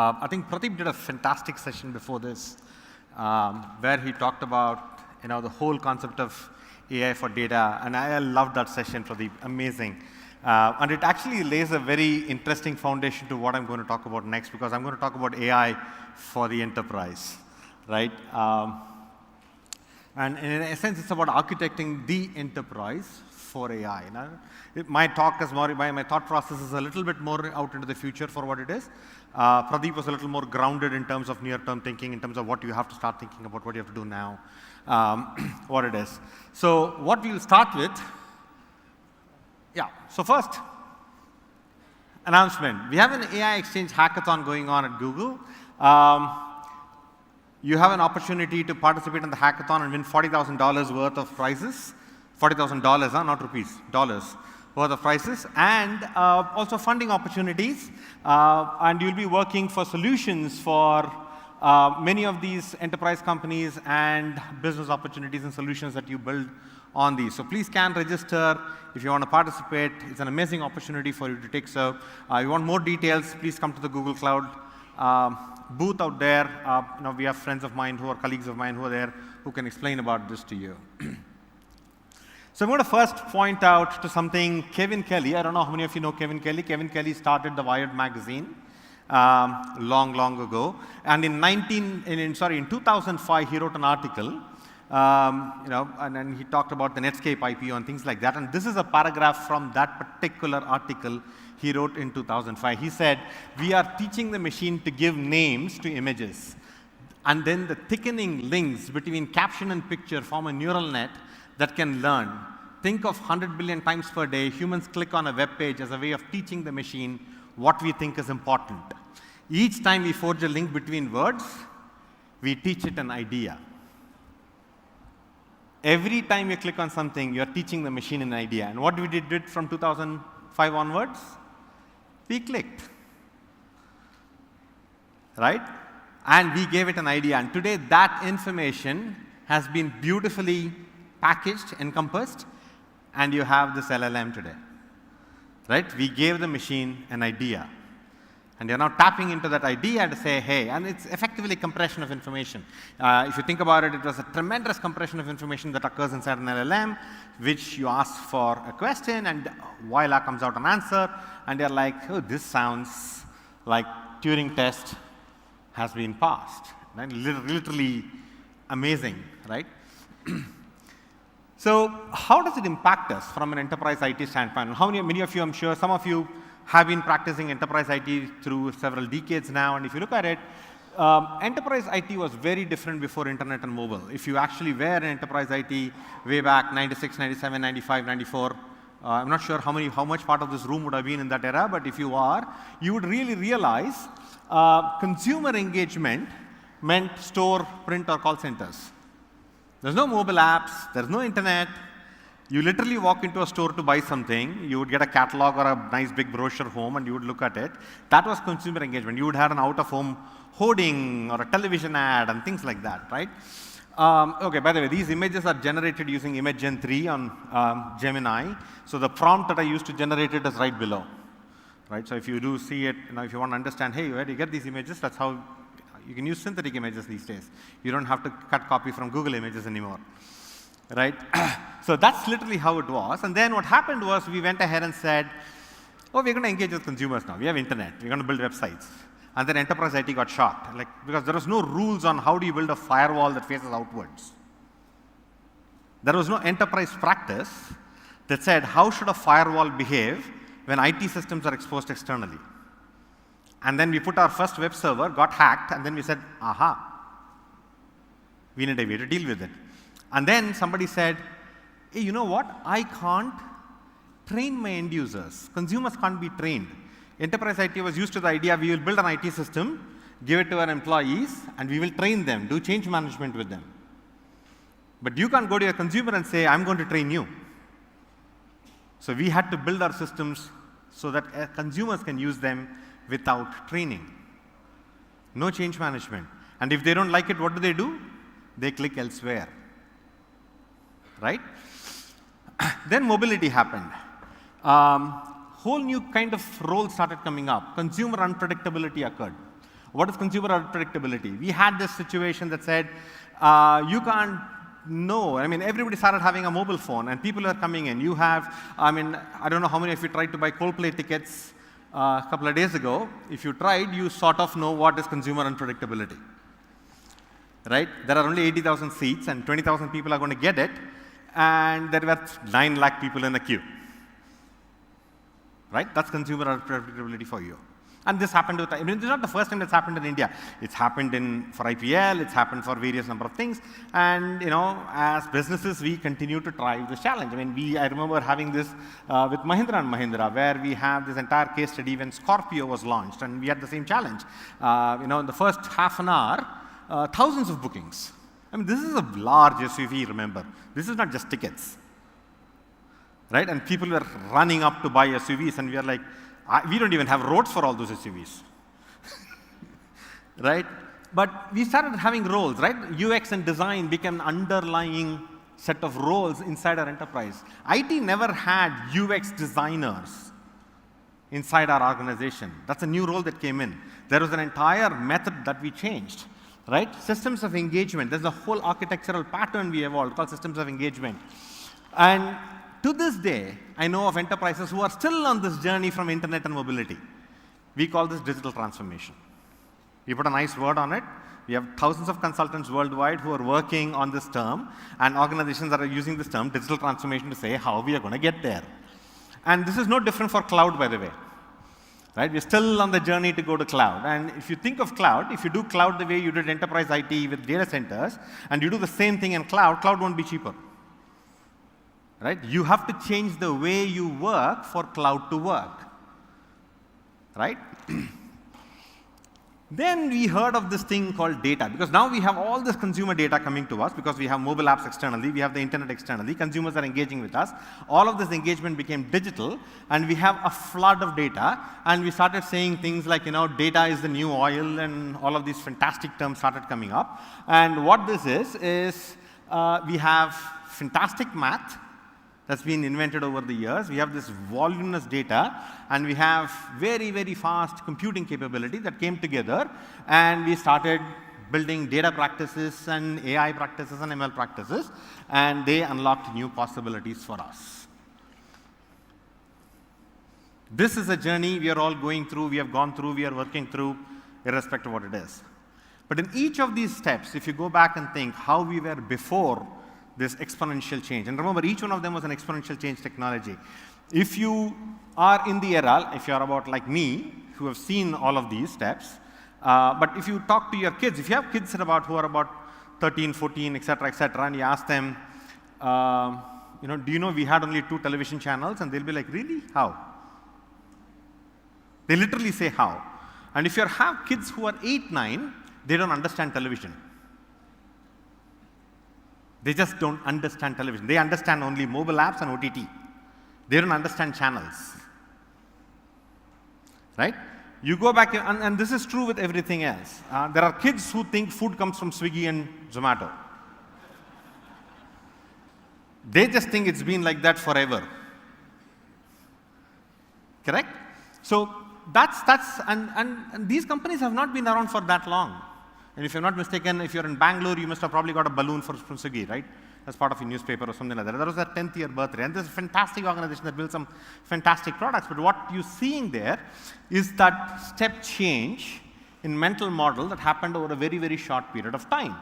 I think Pradeep did a fantastic session before this, where he talked about the whole concept of AI for data, and I loved that session, Pradeep. Amazing. And it actually lays a very interesting foundation to what I'm going to talk about next, because I'm going to talk about AI for the enterprise, right? And in a sense, it's about architecting the enterprise for AI. My talk is more, my thought process is a little bit more out into the future for what it is. Pradeep was a little more grounded in terms of near-term thinking, in terms of what you have to start thinking about, what you have to do now, what it is. So what we'll start with, so first, announcement. We have an AI Exchange hackathon going on at Google. You have an opportunity to participate in the hackathon and win $40,000 worth of prizes. $40,000, not rupees, dollars worth of prizes, and also funding opportunities. And you'll be working for solutions for many of these enterprise companies and business opportunities and solutions that you build on these. So please can register if you want to participate. It's an amazing opportunity for you to take. So if you want more details, please come to the Google Cloud booth out there. We have friends of mine who are colleagues of mine who are there who can explain about this to you. So I'm going to first point out to something Kevin Kelly. I don't know how many of you know Kevin Kelly. Kevin Kelly started the Wired magazine long ago. And in 2005, he wrote an article, and then he talked about the Netscape IPO and things like that. And this is a paragraph from that particular article he wrote in 2005. He said, "We are teaching the machine to give names to images. And then the thickening links between caption and picture form a neural net that can learn. Think of 100 billion times per day, humans click on a web page as a way of teaching the machine what we think is important. Each time we forge a link between words, we teach it an idea." Every time you click on something, you're teaching the machine an idea. And what we did from 2005 onwards? We clicked, right? And we gave it an idea. And today, that information has been beautifully packaged, encompassed, and you have this LLM today, right? We gave the machine an idea. And you're now tapping into that idea to say, hey, and it's effectively compression of information. If you think about it, it was a tremendous compression of information that occurs inside an LLM, which you ask for a question, and voila, comes out an answer, and you're like, oh, this sounds like Turing test has been passed. Right? Literally amazing, right? So how does it impact us from an enterprise IT standpoint? Many of you, I'm sure, some of you have been practicing enterprise IT through several decades now, and if you look at it, enterprise IT was very different before internet and mobile. If you actually were in enterprise IT way back 96, 97, 95, 94, I'm not sure how much part of this room would have been in that era, but if you are, you would really realize consumer engagement meant store, print, or call centers. There's no mobile apps, there's no internet. You literally walk into a store to buy something, you would get a catalog or a nice big brochure home and you would look at it. That was consumer engagement. You would have an out-of-home hoarding or a television ad and things like that, right? Okay, by the way, these images are generated using Image Gen 3 on Gemini. So the prompt that I used to generate it is right below, right? So if you do see it, if you want to understand, hey, where do you get these images? That's how you can use synthetic images these days. You don't have to cut copy from Google Images anymore, right? So that's literally how it was. And then what happened was we went ahead and said, oh, we're going to engage with consumers now. We have internet. We're going to build websites. And then enterprise IT got shot, because there was no rules on how do you build a firewall that faces outwards. There was no enterprise practice that said, how should a firewall behave when IT systems are exposed externally? And then we put our first web server, got hacked, and then we said, aha, we need a way to deal with it. And then somebody said, hey, you know what? I can't train my end users. Consumers can't be trained. Enterprise IT was used to the idea we will build an IT system, give it to our employees, and we will train them, do change management with them. But you can't go to your consumer and say, I'm going to train you. So we had to build our systems so that consumers can use them without training. No change management. And if they don't like it, what do? They click elsewhere. Right? Then mobility happened. Whole new kind of role started coming up. Consumer unpredictability occurred. What is consumer unpredictability? We had this situation that said, you can't know. I mean, everybody started having a mobile phone, and people are coming in. You have, I mean, I don't know how many of you tried to buy Coldplay tickets a couple of days ago. If you tried, you sort of know what is consumer unpredictability. Right? There are only 80,000 seats, and 20,000 people are going to get it, and there were 9 lakh people in the queue. Right? That's consumer unpredictability for you. And this happened with, I mean, this is not the first time that's happened in India. It's happened for IPL, it's happened for various number of things. And, you know, as businesses, we continue to drive this challenge. I mean, I remember having this with Mahindra & Mahindra, where we have this entire case study when Scorpio was launched, and we had the same challenge. You know, in the first half an hour, thousands of bookings. I mean, this is a large SUV, remember. This is not just tickets. Right? And people were running up to buy SUVs, and we are like, we don't even have roads for all those SUVs. Right? But we started having roles, right? UX and design became an underlying set of roles inside our enterprise. IT never had UX designers inside our organization. That's a new role that came in. There was an entire method that we changed. Right? Systems of engagement. There's a whole architectural pattern we evolved called systems of engagement. And to this day, I know of enterprises who are still on this journey from internet and mobility. We call this digital transformation. We put a nice word on it. We have thousands of consultants worldwide who are working on this term, and organizations that are using this term, digital transformation, to say how we are going to get there. And this is no different for cloud, by the way. Right? We're still on the journey to go to cloud. And if you think of cloud, if you do cloud the way you did enterprise IT with data centers, and you do the same thing in cloud, cloud won't be cheaper. Right? You have to change the way you work for cloud to work. Right? Then we heard of this thing called data, because now we have all this consumer data coming to us because we have mobile apps externally, we have the internet externally, consumers are engaging with us. All of this engagement became digital, and we have a flood of data, and we started saying things like, you know, data is the new oil, and all of these fantastic terms started coming up. And what this is we have fantastic math that's been invented over the years. We have this voluminous data, and we have very, very fast computing capability that came together, and we started building data practices and AI practices and ML practices, and they unlocked new possibilities for us. This is a journey we are all going through, we have gone through, we are working through, irrespective of what it is. But in each of these steps, if you go back and think how we were before this exponential change. And remember, each one of them was an exponential change technology. If you are in the era, if you are about like me, who have seen all of these steps, but if you talk to your kids, if you have kids who are about 13, 14, etc., and you ask them, you know, do you know we had only 2 television channels? And they'll be like, really? How? They literally say how. And if you have kids who are 8, 9, they don't understand television. They just don't understand television. They understand only mobile apps and OTT. They don't understand channels. Right? You go back, and this is true with everything else. There are kids who think food comes from Swiggy and Zomato. They just think it's been like that forever. Correct? So and these companies have not been around for that long. And if you're not mistaken, if you're in Bangalore, you must have probably got a balloon from Swiggy, right? As part of your newspaper or something like that. That was their 10th year birthday. And this is a fantastic organization that builds some fantastic products. But what you're seeing there is that step change in mental model that happened over a very, very short period of time.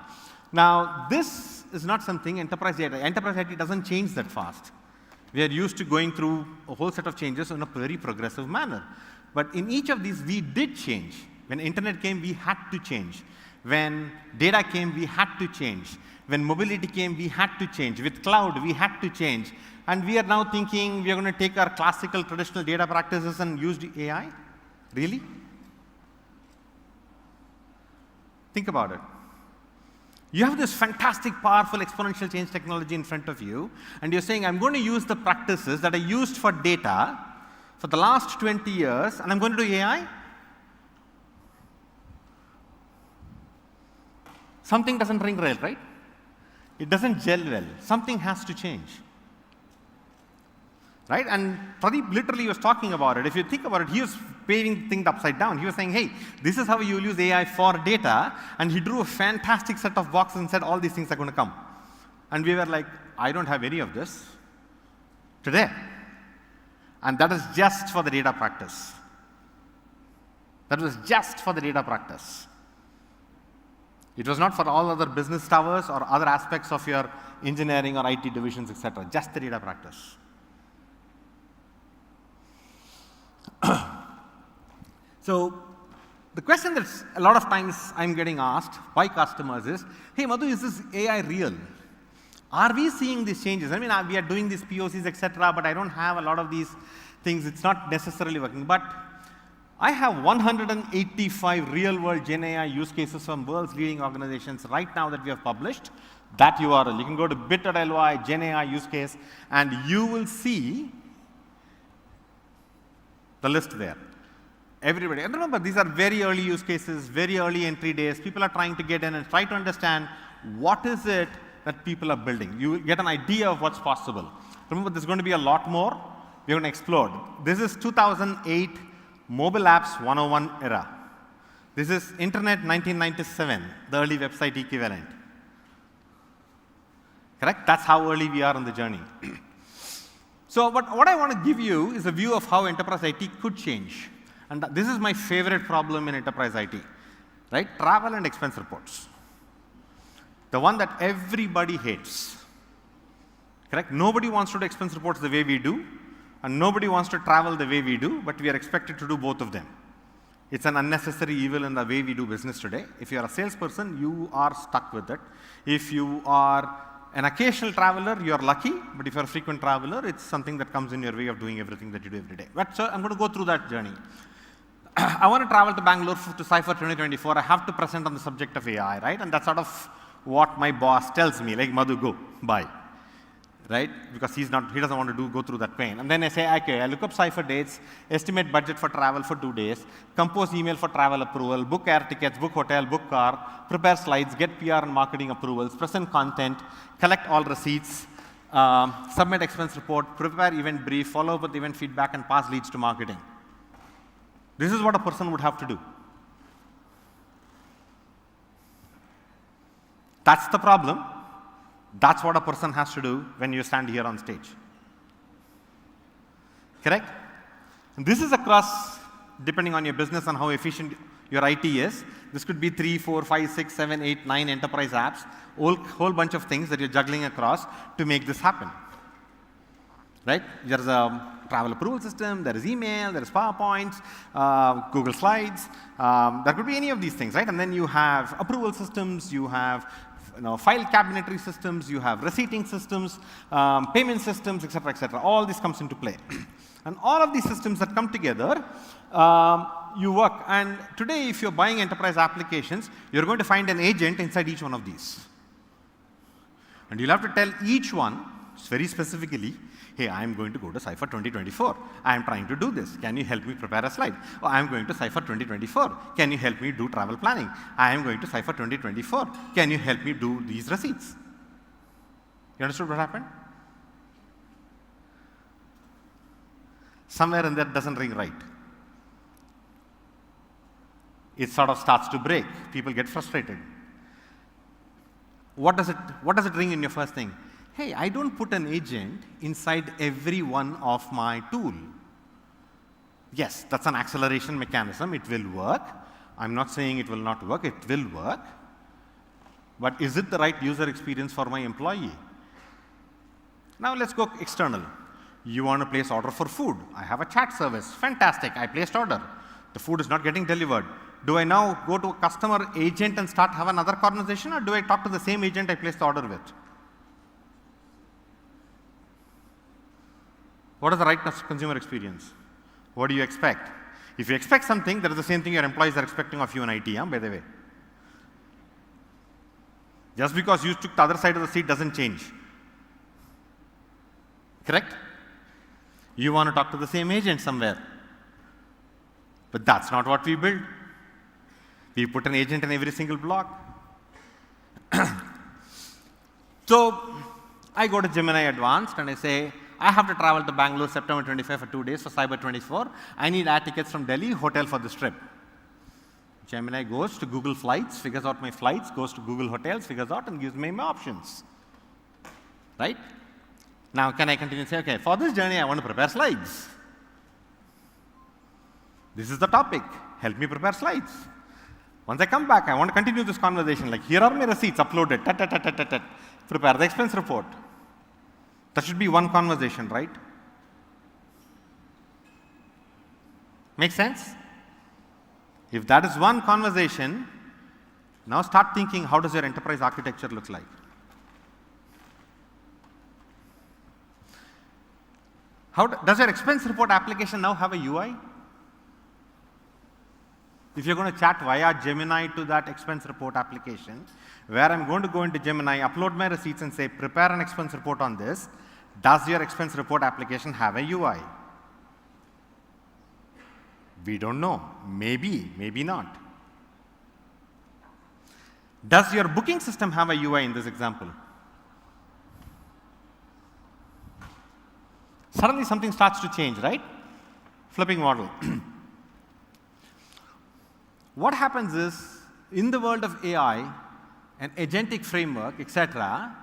Now, this is not something enterprise IT doesn't change that fast. We are used to going through a whole set of changes in a very progressive manner. But in each of these, we did change. When internet came, we had to change. When data came, we had to change. When mobility came, we had to change. With cloud, we had to change. And we are now thinking we are going to take our classical, traditional data practices and use AI? Really? Think about it. You have this fantastic, powerful, exponential change technology in front of you, and you're saying, I'm going to use the practices that I used for data for the last 20 years, and I'm going to do AI? Something doesn't ring well, right? It doesn't gel well. Something has to change. Right? And Pradeep literally was talking about it. If you think about it, he was paving things upside down. He was saying, hey, this is how you will use AI for data, and he drew a fantastic set of boxes and said all these things are going to come. And we were like, I don't have any of this today. And that is just for the data practice. That was just for the data practice. It was not for all other business towers or other aspects of your engineering or IT divisions, etc. Just the data practice. So the question that a lot of times I'm getting asked by customers is, hey Madhu, is this AI real? Are we seeing these changes? I mean, we are doing these POCs, etc., but I don't have a lot of these things. It's not necessarily working. But I have 185 real-world Gen AI use cases from world's leading organizations right now that we have published. That URL, you can go to bit.ly, Gen AI use case, and you will see the list there. Everybody. And remember, these are very early use cases, very early entry days. People are trying to get in and try to understand what is it that people are building. You will get an idea of what's possible. Remember, there's going to be a lot more. We're going to explode. This is 2008 Mobile Apps 101 era. This is Internet 1997, the early website equivalent. Correct? That's how early we are on the journey. So what I want to give you is a view of how enterprise IT could change. And this is my favorite problem in enterprise IT, right? Travel and expense reports. The one that everybody hates. Correct? Nobody wants to do expense reports the way we do, and nobody wants to travel the way we do, but we are expected to do both of them. It's an unnecessary evil in the way we do business today. If you are a salesperson, you are stuck with it. If you are an occasional traveler, you are lucky, but if you are a frequent traveler, it's something that comes in your way of doing everything that you do every day. But so I'm going to go through that journey. I want to travel to Bangalore to Cypher 2024. I have to present on the subject of AI, right? And that's sort of what my boss tells me, like, Madhu, go, bye. Right? Because he doesn't want to go through that pain. And then I say, okay, I look up Cypher dates, estimate budget for travel for 2 days, compose email for travel approval, book air tickets, book hotel, book car, prepare slides, get PR and marketing approvals, present content, collect all receipts, submit expense report, prepare event brief, follow up with event feedback, and pass leads to marketing. This is what a person would have to do. That's the problem. That's what a person has to do when you stand here on stage. Correct? And this is across, depending on your business and how efficient your IT is. This could be 3, 4, 5, 6, 7, 8, 9 enterprise apps, whole bunch of things that you're juggling across to make this happen. Right? There's a travel approval system, there is email, there is PowerPoints, Google Slides. There could be any of these things, right? And then you have approval systems, you have file cabinetry systems, you have receipting systems, payment systems, etc., etc. All this comes into play. And all of these systems that come together, you work. And today, if you're buying enterprise applications, you're going to find an agent inside each one of these. And you'll have to tell each one, very specifically, hey, I'm going to go to Cypher 2024. I'm trying to do this. Can you help me prepare a slide? Oh, I'm going to Cypher 2024. Can you help me do travel planning? I am going to Cypher 2024. Can you help me do these receipts? You understood what happened? Somewhere in there doesn't ring right. It sort of starts to break. People get frustrated. What does it ring in your first thing? Hey, I don't put an agent inside every one of my tool. Yes, that's an acceleration mechanism. It will work. I'm not saying it will not work. It will work. But is it the right user experience for my employee? Now let's go external. You want to place order for food. I have a chat service. Fantastic. I placed order. The food is not getting delivered. Do I now go to a customer agent and start have another conversation, or do I talk to the same agent I placed the order with? What is the right consumer experience? What do you expect? If you expect something, that is the same thing your employees are expecting of you in IT, by the way. Just because you took the other side of the seat doesn't change. Correct? You want to talk to the same agent somewhere. But that's not what we build. We put an agent in every single block. So I go to Gemini Advanced and I say, I have to travel to Bangalore September 25 for 2 days for Cyber 24. I need air tickets from Delhi, hotel for this trip. Gemini goes to Google Flights, figures out my flights, goes to Google Hotels, figures out and gives me my options. Right? Now, can I continue to say, okay, for this journey, I want to prepare slides. This is the topic. Help me prepare slides. Once I come back, I want to continue this conversation. Like, here are my receipts uploaded. Prepare the expense report. That should be one conversation, right? Make sense? If that is one conversation, now start thinking, how does your enterprise architecture look like? Does your expense report application now have a UI? If you're going to chat via Gemini to that expense report application, where I'm going to go into Gemini, upload my receipts and say, prepare an expense report on this, does your expense report application have a UI? We don't know. Maybe, maybe not. Does your booking system have a UI in this example? Suddenly something starts to change, right? Flipping model. What happens is, in the world of AI, an agentic framework, etc.,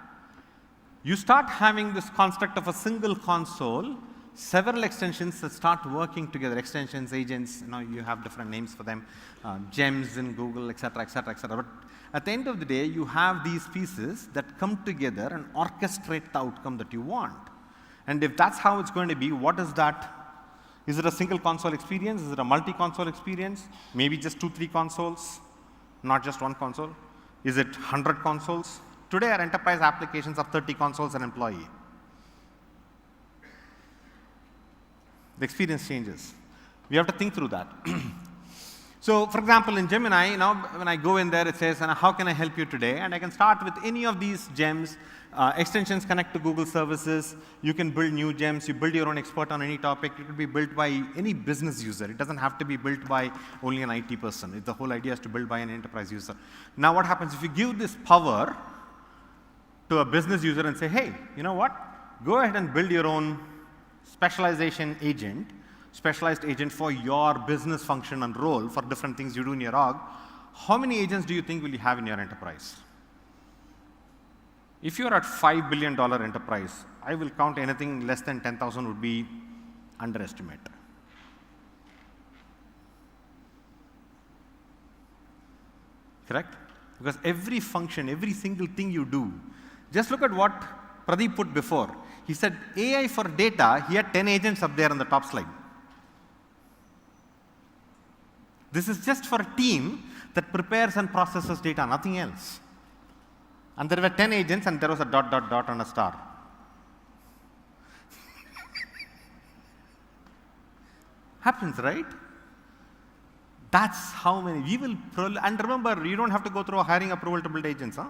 you start having this construct of a single console, several extensions that start working together, extensions, agents, you have different names for them, gems in Google, etc., etc., etc. But at the end of the day, you have these pieces that come together and orchestrate the outcome that you want. And if that's how it's going to be, what is that? Is it a single console experience? Is it a multi-console experience? Maybe just 2, 3 consoles, not just one console? Is it 100 consoles? Today, our enterprise applications have 30 consoles an employee. The experience changes. We have to think through that. So, for example, in Gemini, when I go in there, it says, how can I help you today? And I can start with any of these gems. Extensions connect to Google services. You can build new gems. You build your own expert on any topic. It could be built by any business user. It doesn't have to be built by only an IT person. The whole idea is to build by an enterprise user. Now, what happens if you give this power to a business user and say, hey, you know what? Go ahead and build your own specialization agent, specialized agent for your business function and role for different things you do in your org. How many agents do you think will you have in your enterprise? If you're at $5 billion enterprise, I will count anything less than 10,000 would be underestimate. Correct? Because every function, every single thing you do, just look at what Pradeep put before. He said AI for data, he had 10 agents up there on the top slide. This is just for a team that prepares and processes data, nothing else. And there were 10 agents and there was a ... and a star. Happens, right? That's how many. We will, and remember, you don't have to go through a hiring approval to build agents. Huh?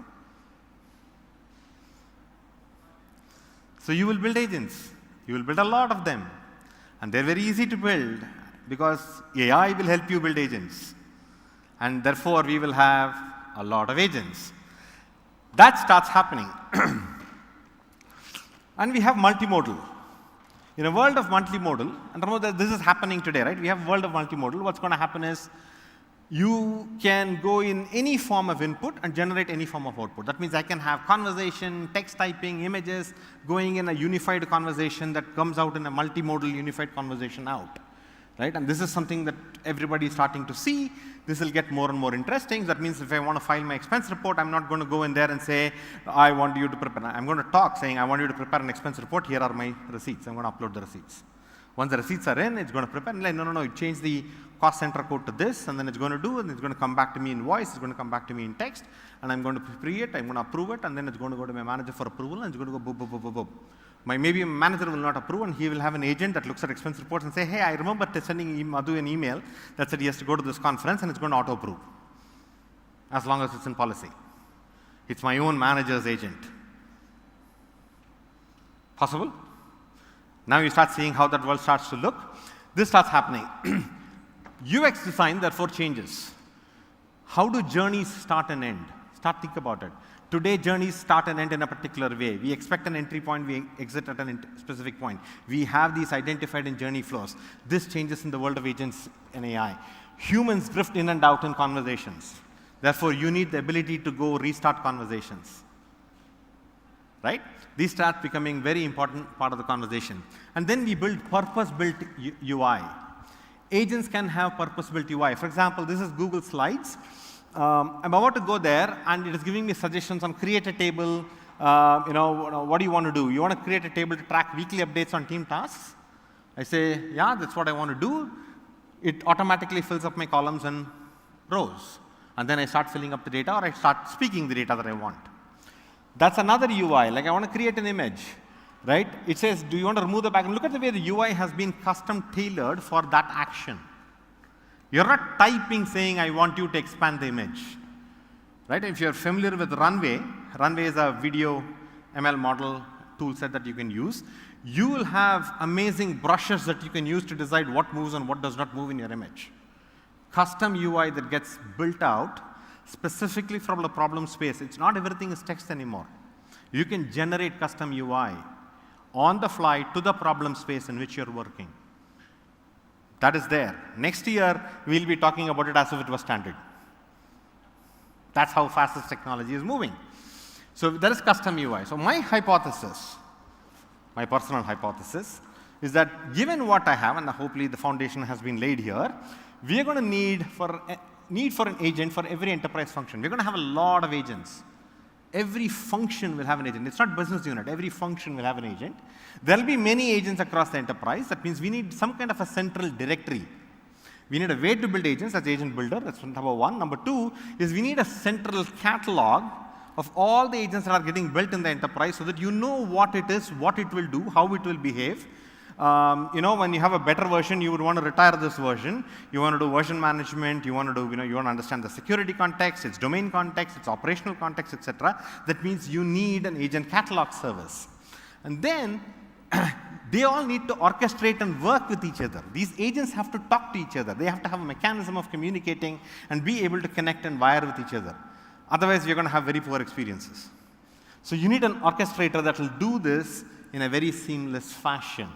So you will build agents. You will build a lot of them. And they're very easy to build because AI will help you build agents. And therefore, we will have a lot of agents. That starts happening. And we have multimodal. In a world of multimodal, and remember that this is happening today, right? We have a world of multimodal. What's going to happen is you can go in any form of input and generate any form of output. That means I can have conversation, text typing, images, going in a unified conversation that comes out in a multimodal unified conversation out. Right? And this is something that everybody is starting to see. This will get more and more interesting. That means if I want to file my expense report, I'm not going to go in there and say, I want you to prepare. I'm going to talk saying, I want you to prepare an expense report. Here are my receipts. I'm going to upload the receipts. Once the receipts are in, it's going to prepare. Like, no, you change the cost center code to this, and then it's going to do, and it's going to come back to me in voice. It's going to come back to me in text, and I'm going to create, I'm going to approve it, and then it's going to go to my manager for approval, and it's going to go boop, boop, boop, boop, boop. Maybe a manager will not approve, and he will have an agent that looks at expense reports and say, hey, I remember sending Madhu an email that said he has to go to this conference, and it's going to auto-approve, as long as it's in policy. It's my own manager's agent. Possible? Now you start seeing how that world starts to look. This starts happening. UX design, therefore, changes. How do journeys start and end? Think about it. Today, journeys start and end in a particular way. We expect an entry point, we exit at a specific point. We have these identified in journey flows. This changes in the world of agents and AI. Humans drift in and out in conversations. Therefore, you need the ability to go restart conversations. Right? These start becoming very important part of the conversation. And then we build purpose-built UI. Agents can have purpose-built UI. For example, this is Google Slides. I'm about to go there, and it is giving me suggestions on create a table. What do you want to do? You want to create a table to track weekly updates on team tasks? I say, yeah, that's what I want to do. It automatically fills up my columns and rows. And then I start filling up the data, or I start speaking the data that I want. That's another UI. Like I want to create an image, right? It says, do you want to remove the background? Look at the way the UI has been custom tailored for that action. You're not typing saying, I want you to expand the image, right? If you're familiar with Runway is a video ML model tool set that you can use. You will have amazing brushes that you can use to decide what moves and what does not move in your image. Custom UI that gets built out specifically from the problem space. It's not everything is text anymore. You can generate custom UI on the fly to the problem space in which you're working. That is there. Next year, we'll be talking about it as if it was standard. That's how fast this technology is moving. So there is custom UI. So my hypothesis, my personal hypothesis, is that given what I have, and hopefully the foundation has been laid here, we are going to need for an agent for every enterprise function. We're going to have a lot of agents. Every function will have an agent. It's not business unit. Every function will have an agent. There will be many agents across the enterprise. That means we need some kind of a central directory. We need a way to build agents as agent builder. That's number one. Number two is we need a central catalog of all the agents that are getting built in the enterprise so that you know what it is, what it will do, how it will behave. When you have a better version, you would want to retire this version. You want to do version management. You want to do, you want to understand the security context, its domain context, its operational context, etc. That means you need an agent catalog service. And then they all need to orchestrate and work with each other. These agents have to talk to each other. They have to have a mechanism of communicating and be able to connect and wire with each other. Otherwise, you're going to have very poor experiences. So you need an orchestrator that will do this in a very seamless fashion.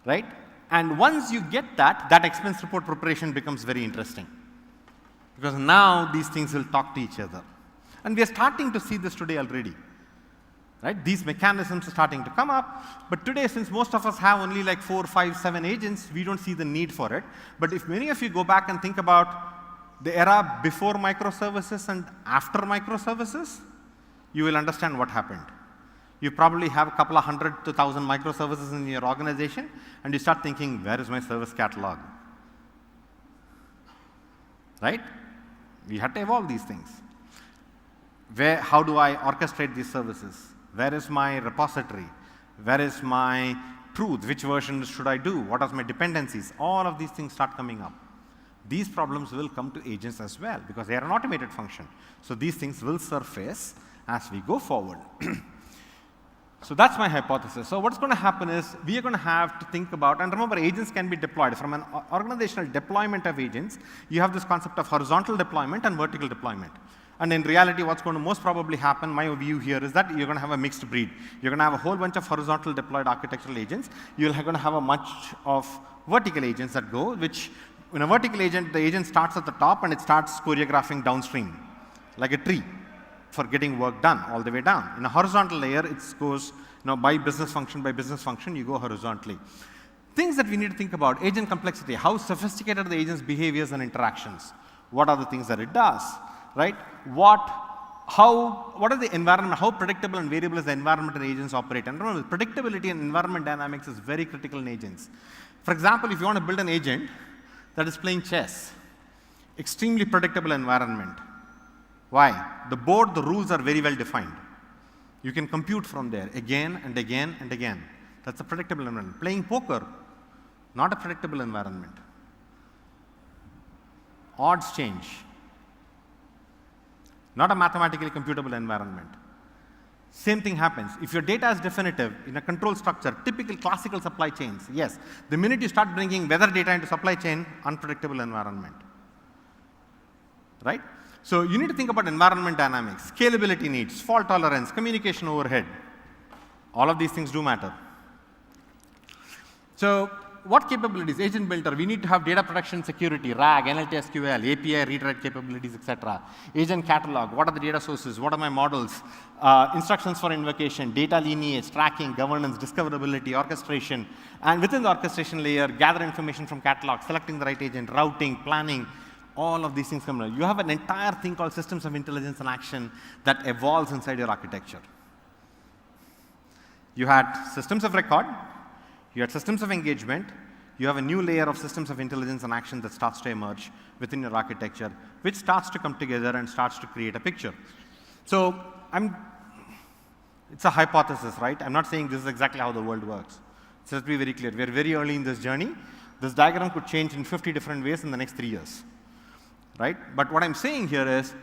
Right? And once you get that expense report preparation becomes very interesting. Because now these things will talk to each other. And we are starting to see this today already. Right? These mechanisms are starting to come up. But today, since most of us have only like 4, 5, 7 agents, we don't see the need for it. But if many of you go back and think about the era before microservices and after microservices, you will understand what happened. You probably have a couple of 100 to 1,000 microservices in your organization, and you start thinking, where is my service catalog? Right? We had to evolve these things. How do I orchestrate these services? Where is my repository? Where is my truth? Which version should I do? What are my dependencies? All of these things start coming up. These problems will come to agents as well, because they are an automated function. So these things will surface as we go forward. So that's my hypothesis. So what's going to happen is we are going to have to think about, and remember, agents can be deployed. From an organizational deployment of agents, you have this concept of horizontal deployment and vertical deployment. And in reality, what's going to most probably happen, my view here, is that you're going to have a mixed breed. You're going to have a whole bunch of horizontal deployed architectural agents. You're going to have a bunch of vertical agents that go, which in a vertical agent, the agent starts at the top and it starts choreographing downstream, like a tree, for getting work done all the way down. In a horizontal layer, it goes by business function, you go horizontally. Things that we need to think about: agent complexity, how sophisticated are the agent's behaviors and interactions? What are the things that it does, right? What are the environment, how predictable and variable is the environment that agents operate? And remember, predictability and environment dynamics is very critical in agents. For example, if you want to build an agent that is playing chess, extremely predictable environment. Why? The board, the rules are very well defined. You can compute from there again and again and again. That's a predictable environment. Playing poker, not a predictable environment. Odds change. Not a mathematically computable environment. Same thing happens. If your data is definitive in a control structure, typical classical supply chains, yes. The minute you start bringing weather data into supply chain, unpredictable environment. Right? So you need to think about environment dynamics, scalability needs, fault tolerance, communication overhead. All of these things do matter. So what capabilities? Agent builder, we need to have data protection security, RAG, NLT SQL, API read-write capabilities, etc. Agent catalog, what are the data sources, what are my models, instructions for invocation, data lineage, tracking, governance, discoverability, orchestration, and within the orchestration layer, gather information from catalog, selecting the right agent, routing, planning, all of these things come in. You have an entire thing called systems of intelligence and action that evolves inside your architecture. You had systems of record, you had systems of engagement, you have a new layer of systems of intelligence and action that starts to emerge within your architecture, which starts to come together and starts to create a picture. So it's a hypothesis, right? I'm not saying this is exactly how the world works. So let's be very clear. We're very early in this journey. This diagram could change in 50 different ways in the next 3 years, right? But what I'm saying here is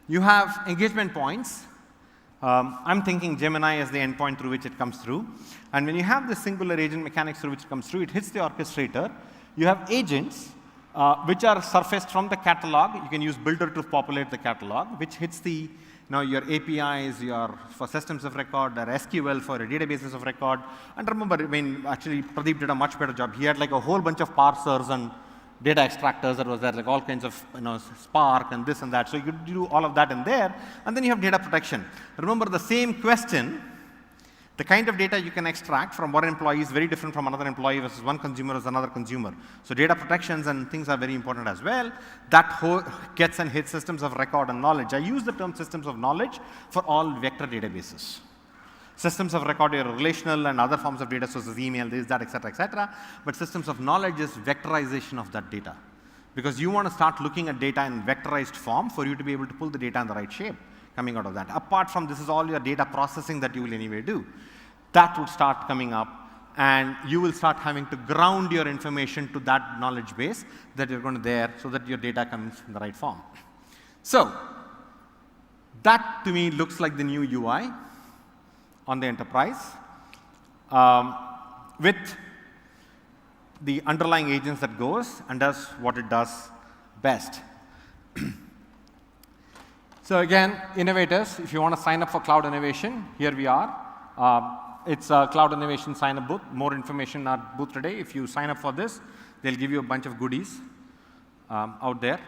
you have engagement points. I'm thinking Gemini as the endpoint through which it comes through. And when you have the singular agent mechanics through which it comes through, it hits the orchestrator. You have agents which are surfaced from the catalog. You can use builder to populate the catalog, which hits the your APIs, for systems of record, or SQL for your databases of record. And remember, actually Pradeep did a much better job. He had like a whole bunch of parsers and data extractors that was there, like all kinds of Spark and this and that. So you could do all of that in there, and then you have data protection. Remember the same question, the kind of data you can extract from one employee is very different from another employee versus one consumer versus another consumer. So data protections and things are very important as well. That gets and hits systems of record and knowledge. I use the term systems of knowledge for all vector databases. Systems of record are relational and other forms of data sources, email, this, that, etc., etc. But systems of knowledge is vectorization of that data. Because you want to start looking at data in vectorized form for you to be able to pull the data in the right shape coming out of that. Apart from this is all your data processing that you will anyway do. That would start coming up, and you will start having to ground your information to that knowledge base that you're going to there so that your data comes in the right form. So that to me looks like the new UI on the enterprise, with the underlying agents that goes and does what it does best. So again, innovators, if you want to sign up for cloud innovation, here we are. It's a cloud innovation sign-up booth. More information at booth today. If you sign up for this, they'll give you a bunch of goodies out there.